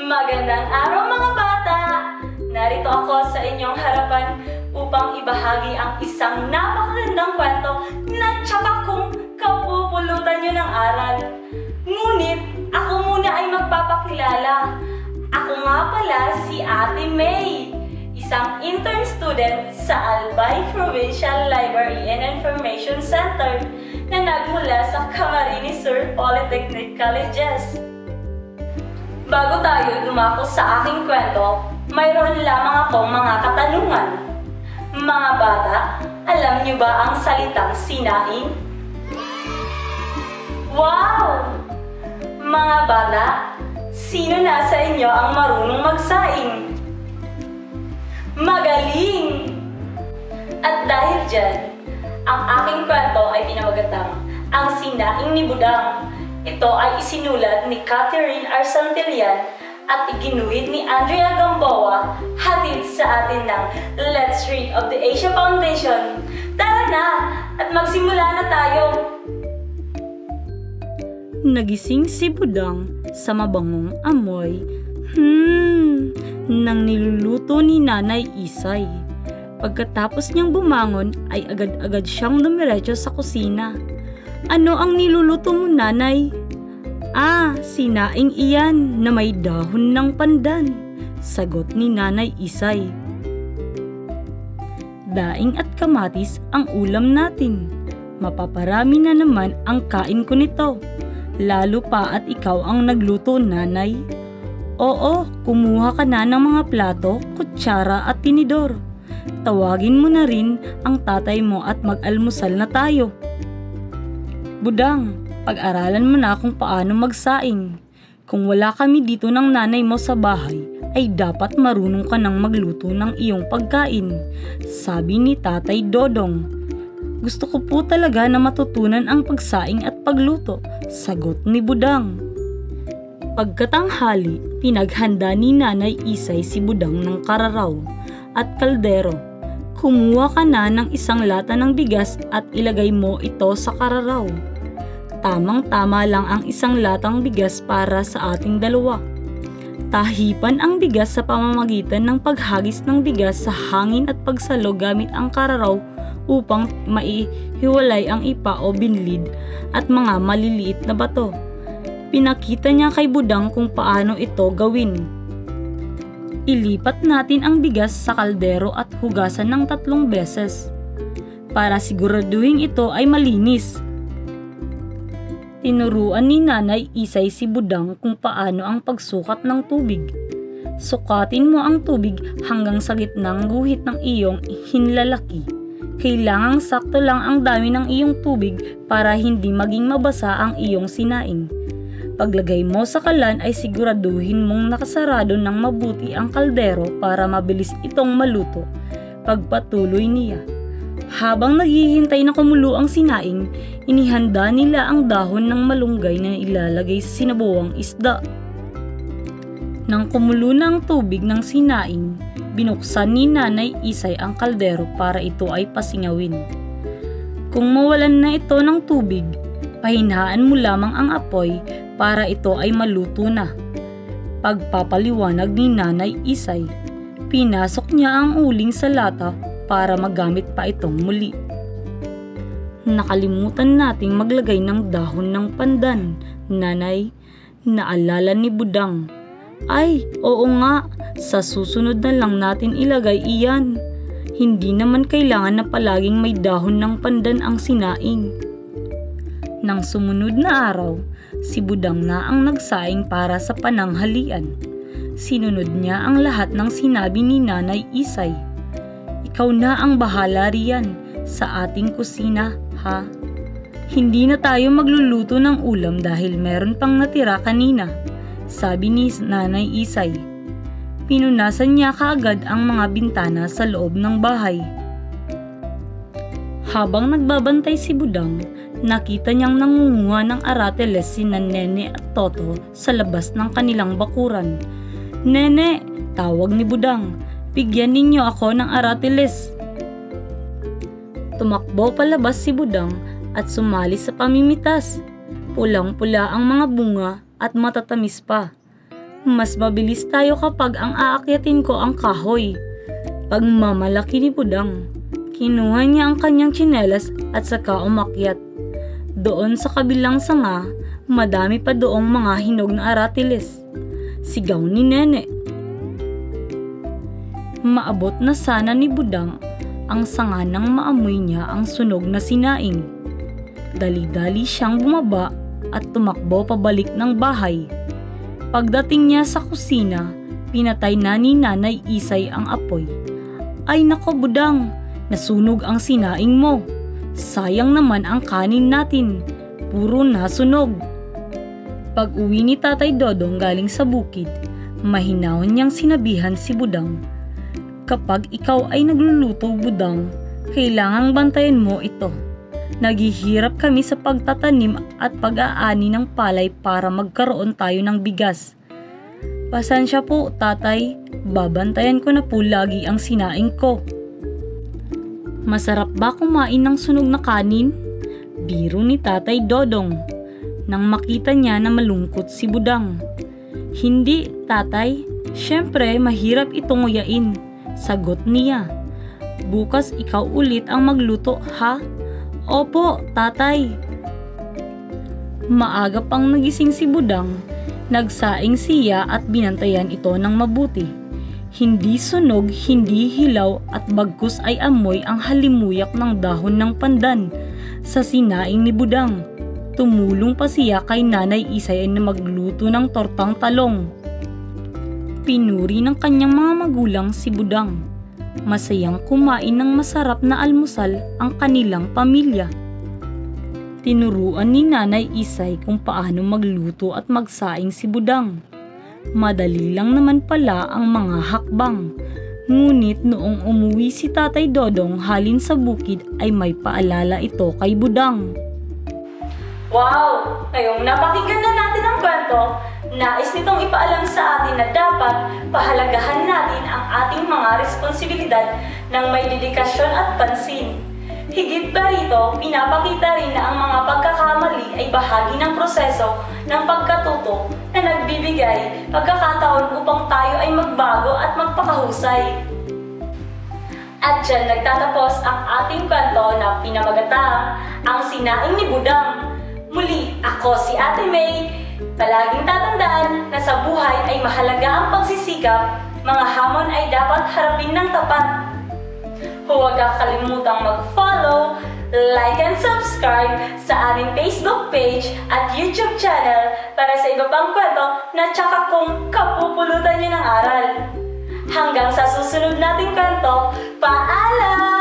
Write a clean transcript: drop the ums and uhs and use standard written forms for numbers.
Magandang araw mga bata! Narito ako sa inyong harapan upang ibahagi ang isang napakagandang kwento na tsapak kong kapupulutan nyo ng aral. Ngunit ako muna ay magpapakilala. Ako nga pala si Ate May, isang intern student sa Albay Provincial Library and Information Center na nagmula sa Camarines Sur Polytechnic Colleges. Bago tayo dumako sa aking kwento, mayroon lamang akong mga katanungan. Mga bata, alam niyo ba ang salitang sinaing? Wow! Mga bata, sino na sa inyo ang marunong magsaing? Magaling! At dahil dyan, ang aking kwento ay pinamagatang Ang Sinaing ni Budang. Ito ay isinulat ni Catherine Arsantillan at iginuhit ni Andrea Gamboa, hatid sa atin ng Let's Read of the Asia Foundation. Tara na at magsimula na tayo! Nagising si Budang sa mabangong amoy nang niluluto ni Nanay Isay. Pagkatapos niyang bumangon ay agad-agad siyang dumiretso sa kusina. Ano ang niluluto mo, Nanay? Sinaing iyan na may dahon ng pandan, sagot ni Nanay Isay. Daing at kamatis ang ulam natin. Mapaparami na naman ang kain ko nito. Lalo pa at ikaw ang nagluto, Nanay. Oo, kumuha ka na ng mga plato, kutsara at tinidor. Tawagin mo na rin ang tatay mo at mag-almusal na tayo. Budang, pag-aralan mo na kung paano magsaing. Kung wala kami dito ng nanay mo sa bahay, ay dapat marunong ka nang magluto ng iyong pagkain, sabi ni Tatay Dodong. Gusto ko po talaga na matutunan ang pagsaing at pagluto, sagot ni Budang. Pagkatanghali, pinaghanda ni Nanay Isay si Budang ng kararaw at kaldero. Kumuha ka na ng isang lata ng bigas at ilagay mo ito sa kararaw. Tamang-tama lang ang isang latang bigas para sa ating dalawa. Tahipan ang bigas sa pamamagitan ng paghagis ng bigas sa hangin at pagsalo gamit ang kararaw upang maihiwalay ang ipa o binlid at mga maliliit na bato. Pinakita niya kay Budang kung paano ito gawin. Ilipat natin ang bigas sa kaldero at hugasan ng 3 beses para siguraduhin ito ay malinis. Tinuruan ni Nanay Isay si Budang kung paano ang pagsukat ng tubig. Sukatin mo ang tubig hanggang sa gitnang guhit ng iyong hinlalaki. Kailangang sakto lang ang dami ng iyong tubig para hindi maging mabasa ang iyong sinaing. Paglagay mo sa kalan ay siguraduhin mong nakasarado ng mabuti ang kaldero para mabilis itong maluto. Pagpatuloy niya. Habang naghihintay na kumulo ang sinaing, inihanda nila ang dahon ng malunggay na ilalagay sa sinabuang isda. Nang kumulo na ang tubig ng sinaing, binuksan ni Nanay Isay ang kaldero para ito ay pasingawin. Kung mawalan na ito ng tubig, pahinaan mo lamang ang apoy para ito ay maluto na. Pagpapaliwanag ni Nanay Isay, pinasok niya ang uling sa lata para magamit pa itong muli. Nakalimutan nating maglagay ng dahon ng pandan, Nanay, naalala ni Budang. Ay, oo nga, sa susunod na lang natin ilagay iyan. Hindi naman kailangan na palaging may dahon ng pandan ang sinaing. Nang sumunod na araw, si Budang na ang nagsaing para sa pananghalian. Sinunod niya ang lahat ng sinabi ni Nanay Isay. Ikaw na ang bahala riyan sa ating kusina, ha? Hindi na tayo magluluto ng ulam dahil meron pang natira kanina, sabi ni Nanay Isay. Pinunasan niya kaagad ang mga bintana sa loob ng bahay. Habang nagbabantay si Budang, nakita niyang nangunguha ng arateles sina Nene at Toto sa labas ng kanilang bakuran. Nene, tawag ni Budang, bigyan ninyo ako ng arateles. Tumakbo palabas si Budang at sumali sa pamimitas. Pulang-pula ang mga bunga at matatamis pa. Mas mabilis tayo kapag ang aakyatin ko ang kahoy. Pagmamalaki ni Budang, kinuha niya ang kanyang tsinelas at saka umakyat. Doon sa kabilang sanga, madami pa doong mga hinog na aratiles. Sigaw ni Nene. Maabot na sana ni Budang ang sanga nang maamoy niya ang sunog na sinaing. Dali-dali siyang bumaba at tumakbo pabalik ng bahay. Pagdating niya sa kusina, pinatay na ni Nanay Isay ang apoy. Ay nako Budang, nasunog ang sinaing mo. Sayang naman ang kanin natin, puro nasunog. Pag uwi ni Tatay Dodong galing sa bukid, mahinahon niyang sinabihan si Budang. Kapag ikaw ay nagluluto Budang, kailangang bantayan mo ito. Naghihirap kami sa pagtatanim at pag-aani ng palay para magkaroon tayo ng bigas. Pasensya po, Tatay. Babantayan ko na po lagi ang sinaing ko. Masarap ba kumain ng sunog na kanin? Biro ni Tatay Dodong nang makita niya na malungkot si Budang. Hindi, Tatay. Siyempre, mahirap itong nguyain. Sagot niya. Bukas ikaw ulit ang magluto, ha? Opo, Tatay. Maaga pang nagising si Budang, nagsaing siya at binantayan ito ng mabuti. Hindi sunog, hindi hilaw at bagkus ay amoy ang halimuyak ng dahon ng pandan sa sinaing ni Budang. Tumulong pa siya kay Nanay Isay na magluto ng tortang talong. Pinuri ng kanyang mga magulang si Budang. Masayang kumain ng masarap na almusal ang kanilang pamilya. Tinuruan ni Nanay Isay kung paano magluto at magsaing si Budang. Madali lang naman pala ang mga hakbang. Ngunit noong umuwi si Tatay Dodong halin sa bukid ay may paalala ito kay Budang. Wow! Ngayong napakinggan na natin ang kwento, nais nitong ipaalam sa atin na dapat pahalagahan natin ang ating mga responsibilidad ng may dedikasyon at pansin. Higit pa rito, pinapakita rin na ang mga pagkakamali ay bahagi ng proseso ng pagkatuto na nagbibigay pagkakataon upang tayo ay magbago at magpakahusay. At dyan nagtatapos ang ating kwento na pinamagatang ang sinaing ni Budang. Muli, ako si Ate May. Palaging tatandaan na sa buhay ay mahalaga ang pagsisikap, mga hamon ay dapat harapin ng tapat. Huwag kalimutang mag-follow, like and subscribe sa aming Facebook page at YouTube channel para sa iba pang kwento na tsaka kung kapupulutan niyo ng aral. Hanggang sa susunod nating kwento, paalam!